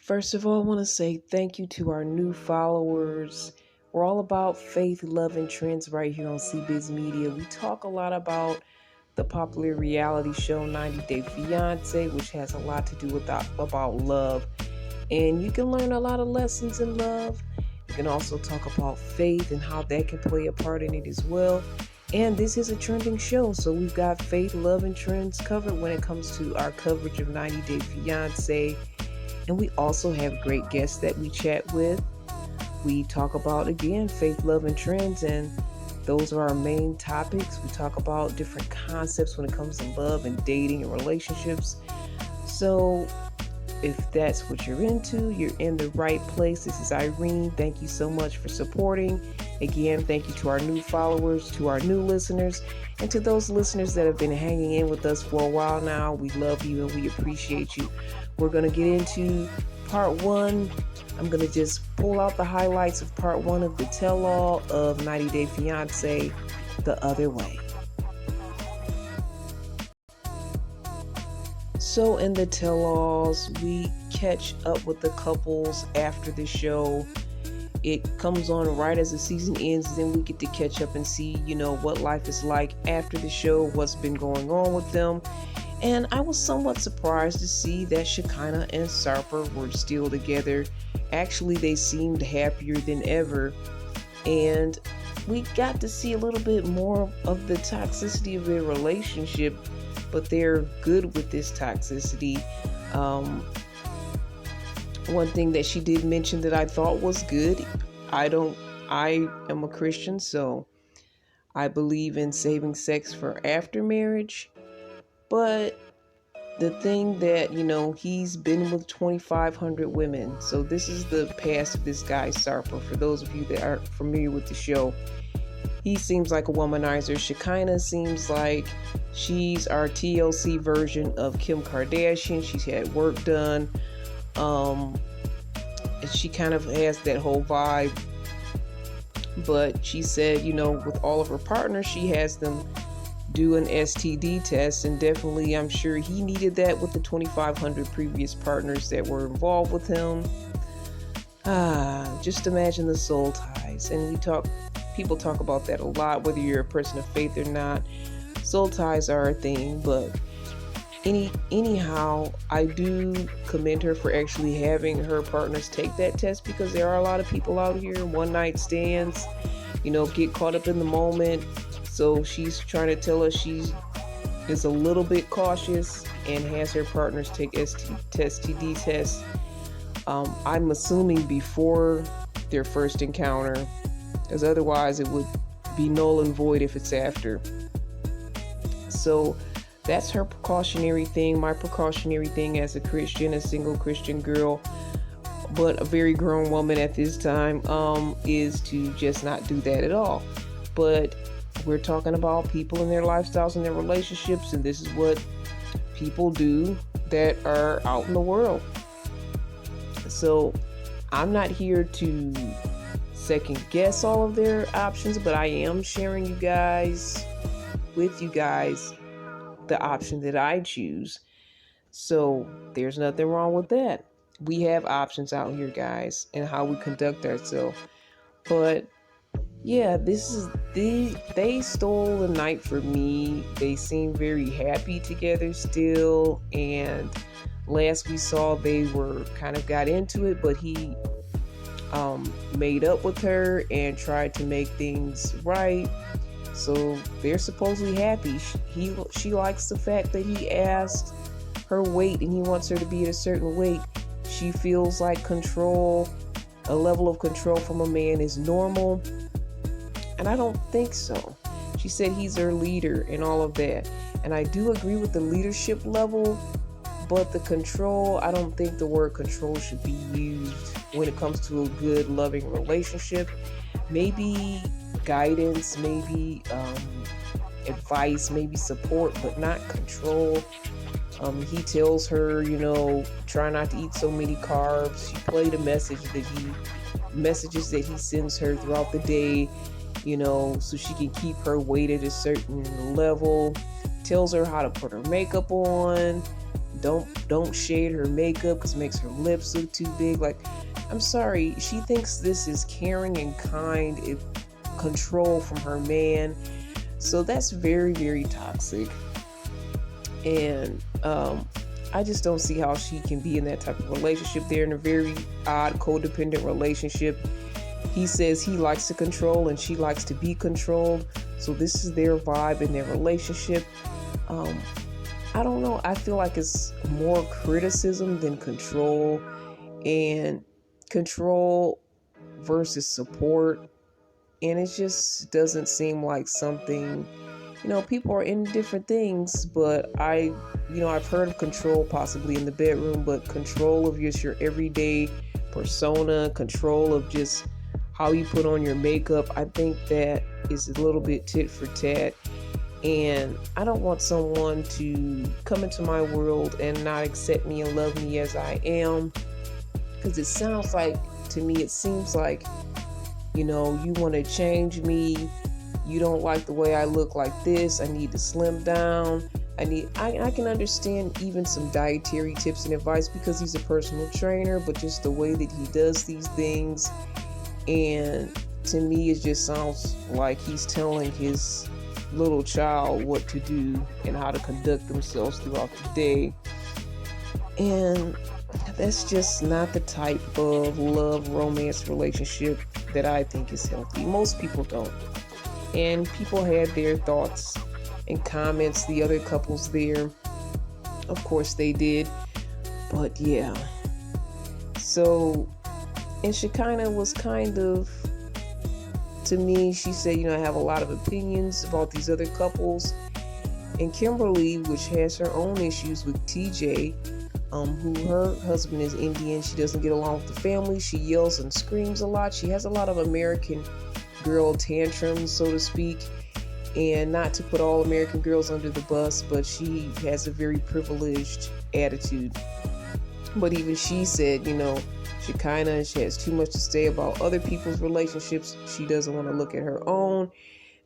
First of all, I want to say thank you to our new followers. We're all about faith, love, and trends right here on CBiz Media. We talk a lot about the popular reality show 90 Day Fiance, which has a lot to do with about love. And you can learn a lot of lessons in love. You can also talk about faith and how that can play a part in it as well. And this is a trending show, so we've got faith, love, and trends covered when it comes to our coverage of 90 Day Fiance. And we also have great guests that we chat with. We talk about, again, faith, love, and trends, and those are our main topics. We talk about different concepts when it comes to love and dating and relationships. So if that's what you're into, you're in the right place. This is Irene. Thank you so much for supporting. Again, thank you to our new followers, to our new listeners, and to those listeners that have been hanging in with us for a while now. We love you and we appreciate you. We're going to get into part one. I'm going to just pull out the highlights of part one of the tell-all of 90 Day Fiance, The Other Way. So in the tell-alls, we catch up with the couples after the show. It comes on right as the season ends, then we get to catch up and see, what life is like after the show, what's been going on with them. And I was somewhat surprised to see that Shekinah and Sarper were still together. Actually, they seemed happier than ever. And we got to see a little bit more of the toxicity of their relationship, but they're good with this toxicity. One thing that she did mention that I thought was good, I am a Christian, so I believe in saving sex for after marriage. But the thing that, he's been with 2,500 women. So this is the past of this guy, Sarper. For those of you that aren't familiar with the show, he seems like a womanizer. Shekinah seems like she's our TLC version of Kim Kardashian. She's had work done. She kind of has that whole vibe. But she said, with all of her partners, she has them do an STD test, and definitely I'm sure he needed that with the 2,500 previous partners that were involved with him. Just imagine the soul ties. And people talk about that a lot, whether you're a person of faith or not. Soul ties are a thing, but anyhow, I do commend her for actually having her partners take that test, because there are a lot of people out here, one night stands, get caught up in the moment. So she's trying to tell us she is a little bit cautious and has her partners take STD tests. I'm assuming before their first encounter, because otherwise it would be null and void if it's after. So that's her precautionary thing. My precautionary thing as a Christian, a single Christian girl, but a very grown woman at this time, is to just not do that at all. But we're talking about people and their lifestyles and their relationships, and this is what people do that are out in the world. So I'm not here to second guess all of their options, but I am sharing with you guys the option that I choose. So there's nothing wrong with that. We have options out here, guys, and how we conduct ourselves. But yeah, they stole the night for me. They seem very happy together still, and last we saw they were kind of got into it, but he made up with her and tried to make things right. So they're supposedly happy. She likes the fact that he asked her weight and he wants her to be at a certain weight. She feels like a level of control from a man is normal. And I don't think so. She said he's her leader and all of that. And I do agree with the leadership level, but the control, I don't think the word control should be used when it comes to a good, loving relationship. Maybe guidance, maybe advice, maybe support, but not control. He tells her, try not to eat so many carbs. She played a messages that he sends her throughout the day, so she can keep her weight at a certain level. Tells her how to put her makeup on, don't shade her makeup because it makes her lips look too big. Like, I'm sorry, she thinks this is caring and kind, if control from her man. So that's very, very toxic. And I just don't see how she can be in that type of relationship. They're in a very odd codependent relationship. He says he likes to control and she likes to be controlled. So this is their vibe in their relationship. I don't know. I feel like it's more criticism than control, and control versus support. And it just doesn't seem like something, people are in different things, but I've heard of control possibly in the bedroom, but control of just your everyday persona, control of just how you put on your makeup, I think that is a little bit tit for tat. And I don't want someone to come into my world and not accept me and love me as I am. Because it seems like you want to change me. You don't like the way I look like this. I need to slim down. I can understand even some dietary tips and advice because he's a personal trainer, but just the way that he does these things, and to me it just sounds like he's telling his little child what to do and how to conduct themselves throughout the day. And that's just not the type of love romance relationship that I think is healthy. Most people don't. And people had their thoughts and comments, the other couples there. Of course they did. But yeah. So, and Shekinah was kind of, to me, she said, I have a lot of opinions about these other couples. And Kimberly, which has her own issues with TJ, who her husband is Indian, she doesn't get along with the family. She yells and screams a lot. She has a lot of American girl tantrums, so to speak. And not to put all American girls under the bus, but she has a very privileged attitude. But even she said, Shekinah, she has too much to say about other people's relationships. She doesn't want to look at her own.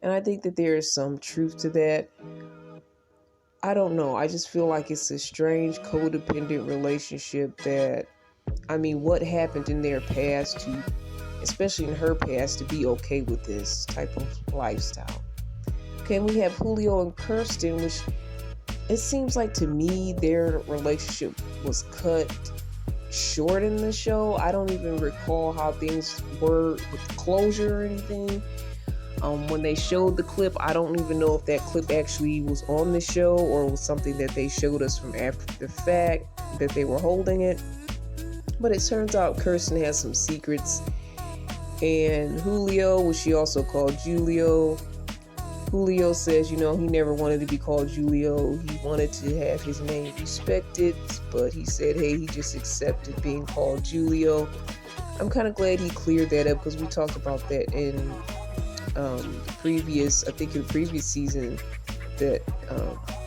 And I think that there is some truth to that. I don't know. I just feel like it's a strange codependent relationship that, what happened in their past to, especially in her past, to be okay with this type of lifestyle. Okay, we have Julio and Kirsten, which it seems like to me their relationship was cut short in the show. I don't even recall how things were with closure or anything. When they showed the clip, I don't even know if that clip actually was on the show or was something that they showed us from after the fact that they were holding it. But it turns out Kirsten has some secrets. And Julio, which she also called Julio, Julio says, he never wanted to be called Julio. He wanted to have his name respected, but he said, hey, he just accepted being called Julio. I'm kind of glad he cleared that up because we talked about that in the previous season that,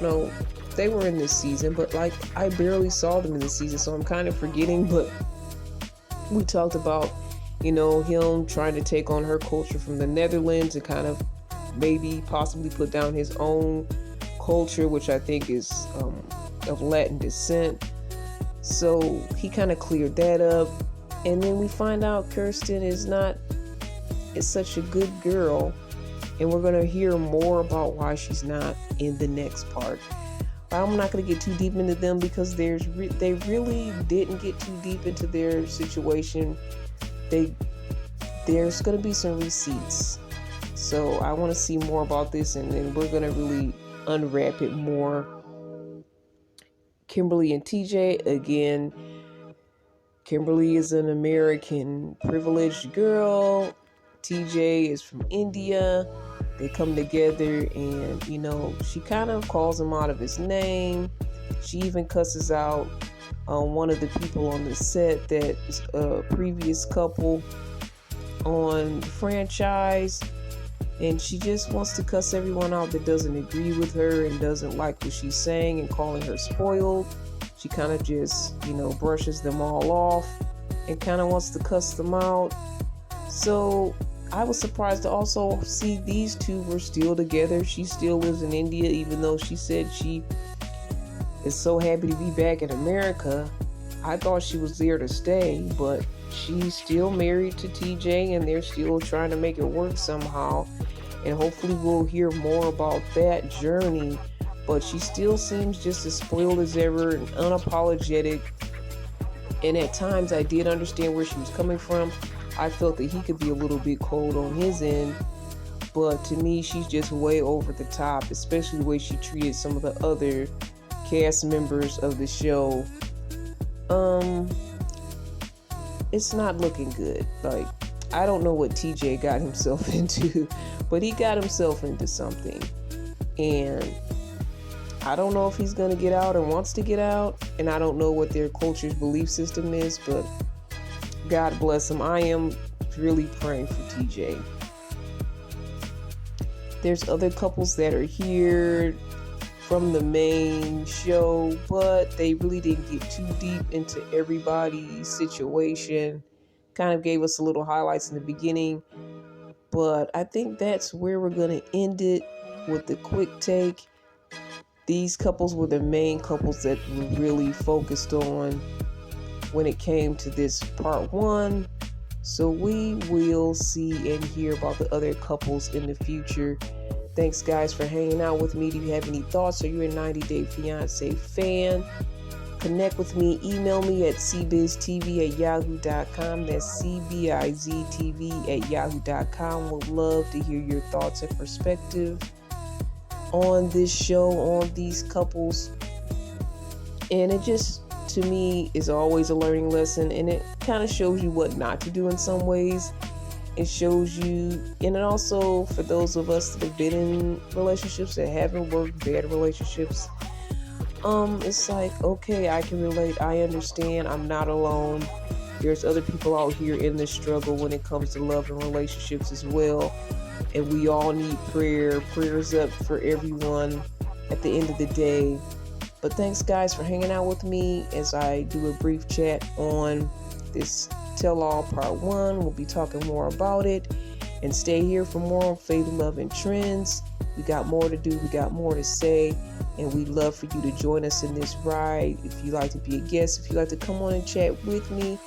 no, they were in this season, but I barely saw them in this season, so I'm kind of forgetting, but we talked about, him trying to take on her culture from the Netherlands and kind of maybe possibly put down his own culture, which I think is of Latin descent. So he kind of cleared that up. And then we find out Kirsten is such a good girl. And we're going to hear more about why she's not in the next part. I'm not going to get too deep into them because they really didn't get too deep into their situation. There's going to be some receipts. So I want to see more about this, and then we're going to really unwrap it more. Kimberly and TJ, again, Kimberly is an American privileged girl. TJ is from India. They come together and, she kind of calls him out of his name. She even cusses out one of the people on the set that is a previous couple on the franchise. And she just wants to cuss everyone out that doesn't agree with her and doesn't like what she's saying and calling her spoiled. She kind of just, brushes them all off and kind of wants to cuss them out. So I was surprised to also see these two were still together. She still lives in India, even though she said she is so happy to be back in America. I thought she was there to stay, but she's still married to TJ and they're still trying to make it work somehow. And hopefully we'll hear more about that journey. But she still seems just as spoiled as ever and unapologetic. And at times I did understand where she was coming from. I felt that he could be a little bit cold on his end. But to me, she's just way over the top, especially the way she treated some of the other cast members of the show. It's not looking good. Like, I don't know what TJ got himself into, but he got himself into something. And I don't know if he's going to get out or wants to get out. And I don't know what their culture's belief system is, but God bless him. I am really praying for TJ. There's other couples that are here from the main show, but they really didn't get too deep into everybody's situation. Kind of gave us a little highlights in the beginning, but I think that's where we're going to end it with the quick take. These couples were the main couples that we really focused on when it came to this part 1. So we will see and hear about the other couples in the future. Thanks, guys, for hanging out with me. Do you have any thoughts? Are you a 90 Day Fiance fan? Connect with me. Email me at cbiztv@yahoo.com. That's cbiztv@yahoo.com. Would love to hear your thoughts and perspective on this show, on these couples. And it just, to me, is always a learning lesson, and it kind of shows you what not to do in some ways. It shows you, and it also, for those of us that have been in relationships that haven't worked, bad relationships, it's like, okay, I can relate, I understand, I'm not alone. There's other people out here in this struggle when it comes to love and relationships as well, and we all need prayers up for everyone at the end of the day. But thanks, guys, for hanging out with me as I do a brief chat on this Tell-All Part 1. We'll be talking more about it. And stay here for more on Faith, Love, and Trends. We got more to do. We got more to say. And we'd love for you to join us in this ride. If you'd like to be a guest, if you'd like to come on and chat with me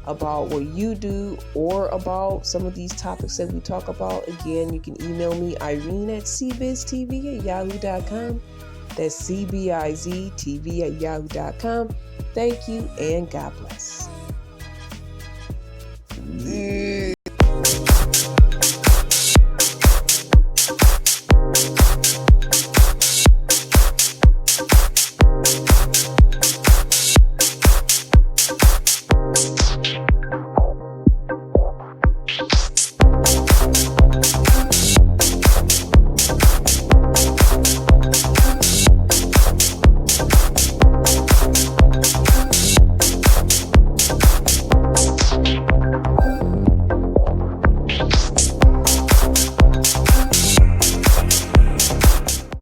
about what you do or about some of these topics that we talk about, again, you can email me, Irene, at cbiztv@yahoo.com. That's cbiztv@yahoo.com. Thank you and God bless.